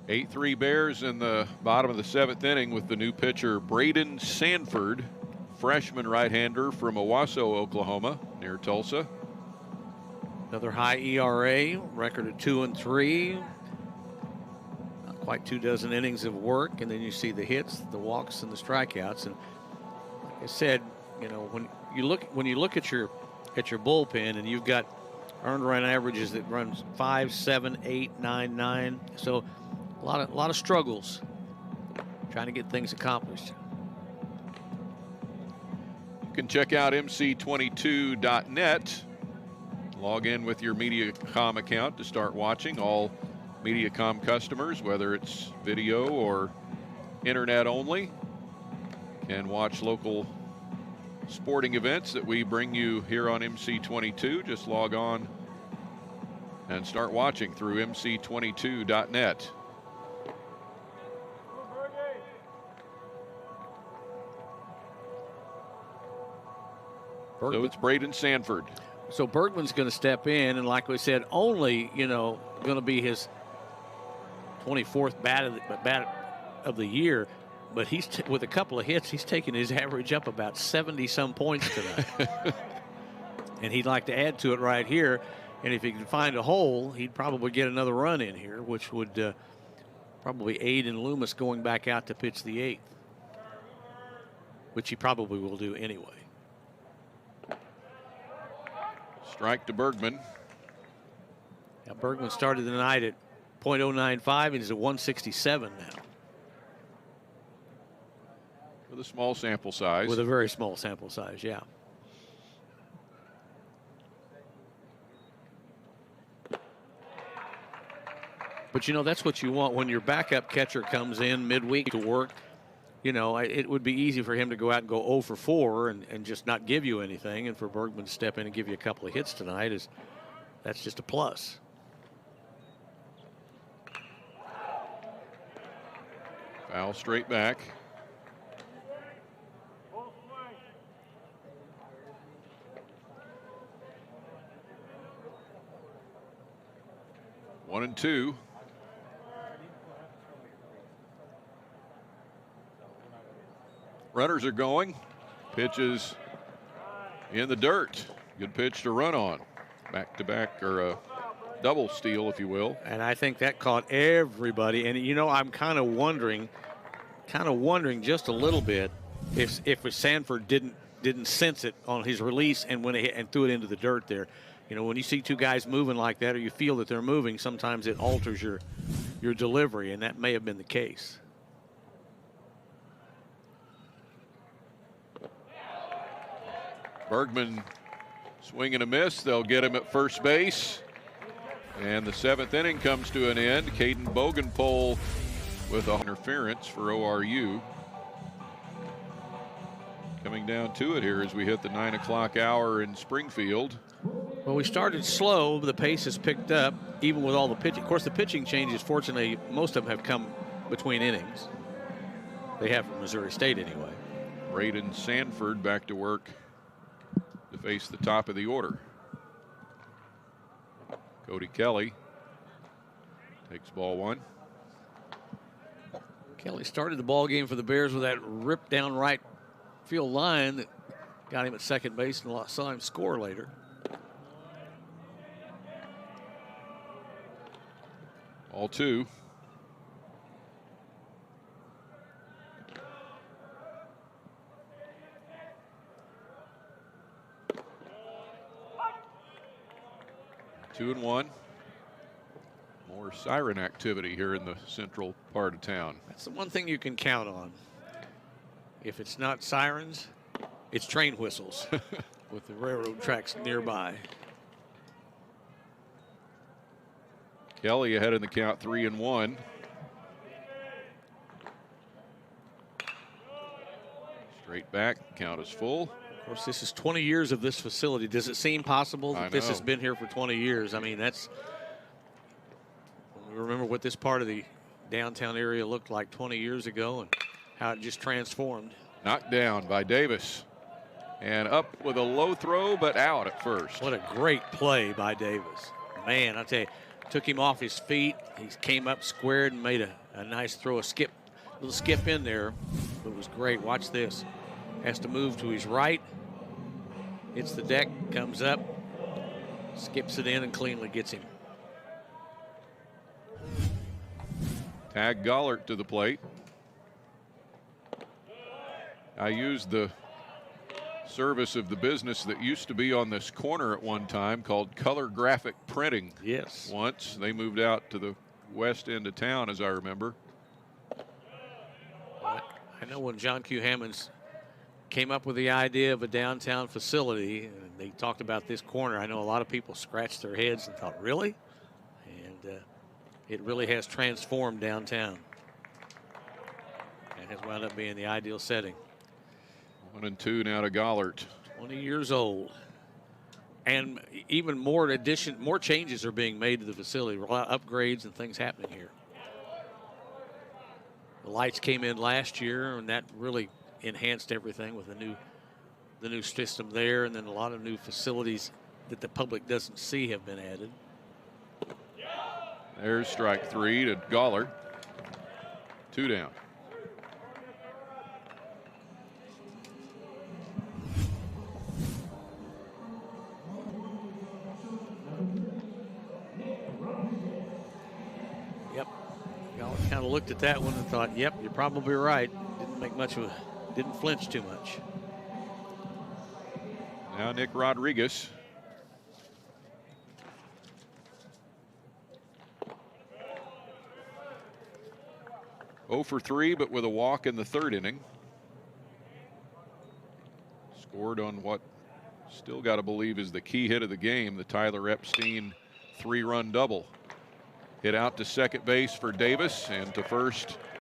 8-3 Bears in the bottom of the 7th inning with the new pitcher Braydon Sanford, freshman right-hander from Owasso, Oklahoma, near Tulsa. Another high ERA, record of 2-3. Not quite 24 innings of work, and then you see the hits, the walks, and the strikeouts. And like I said, you know, when you look at your bullpen, and you've got earned run averages that runs 5, 7, 8, 9, 9. So a lot of struggles trying to get things accomplished. You can check out mc22.net. Log in with your Mediacom account to start watching. All Mediacom customers, whether it's video or internet only, can watch local sporting events that we bring you here on MC22. Just log on and start watching through mc22.net. So it's Braydon Sanford. So Bergman's going to step in, and like we said, only, you know, going to be his 24th bat of the year. But he's with a couple of hits, he's taken his average up about 70-some points tonight. And he'd like to add to it right here. And if he can find a hole, he'd probably get another run in here, which would probably aid in Loomis going back out to pitch the 8th, which he probably will do anyway. Strike to Bergman. Now Bergman started the night at .095 and is at 167 now. With a small sample size. With a very small sample size, yeah. But, you know, that's what you want when your backup catcher comes in midweek to work. You know, it would be easy for him to go out and go 0 for 4 and just not give you anything. And for Bergman to step in and give you a couple of hits tonight, that's just a plus. Foul straight back. One and two. Runners are going. Pitches in the dirt. Good pitch to run on. Back to back, or a double steal, if you will. And I think that caught everybody. And, you know, I'm kind of wondering just a little bit if Sanford didn't sense it on his release and went ahead and threw it into the dirt there. You know, when you see two guys moving like that, or you feel that they're moving, sometimes it alters your delivery, and that may have been the case. Bergman swing and a miss. They'll get him at first base. And the 7th inning comes to an end. Caden Bogenpole with an interference for ORU. Coming down to it here as we hit the 9 o'clock hour in Springfield. Well, we started slow, but the pace has picked up, even with all the pitching. Of course, the pitching changes, fortunately, most of them have come between innings. They have from Missouri State anyway. Braydon Sanford back to work to face the top of the order. Cody Kelly takes ball 1. Kelly started the ball game for the Bears with that rip down right field line that got him at second base and saw him score later. All 2. Two and 1. More siren activity here in the central part of town. That's the one thing you can count on. If it's not sirens, it's train whistles with the railroad tracks nearby. Kelly ahead in the count, 3 and 1. Straight back, count is full. Of course, this is 20 years of this facility. Does it seem possible that this has been here for 20 years? I mean, remember what this part of the downtown area looked like 20 years ago and how it just transformed. Knocked down by Davis. And up with a low throw, but out at first. What a great play by Davis. Man, I tell you, took him off his feet. He came up squared and made a nice throw, a little skip in there. It was great. Watch this. Has to move to his right. Hits the deck, comes up, skips it in, and cleanly gets him. Tag Gollert to the plate. I used the service of the business that used to be on this corner at one time called Color Graphic Printing. Yes. Once they moved out to the west end of town, as I remember. I know when John Q. Hammonds came up with the idea of a downtown facility, and they talked about this corner, I know a lot of people scratched their heads and thought, really? And it really has transformed downtown. And has wound up being the ideal setting. 1-2 now to Gollert. 20 years old. And even more changes are being made to the facility, a lot of upgrades and things happening here. The lights came in last year, and that really enhanced everything with the new system there, and then a lot of new facilities that the public doesn't see have been added. There's strike 3 to Gollert. 2 down. Yep. Gollert kind of looked at that one and thought, yep, you're probably right. Didn't flinch too much. Now Nick Rodriguez. Oh for 3, but with a walk in the third inning. Scored on what still got to believe is the key hit of the game, the Tyler Epstein 3-run double. Hit out to second base for Davis, and to first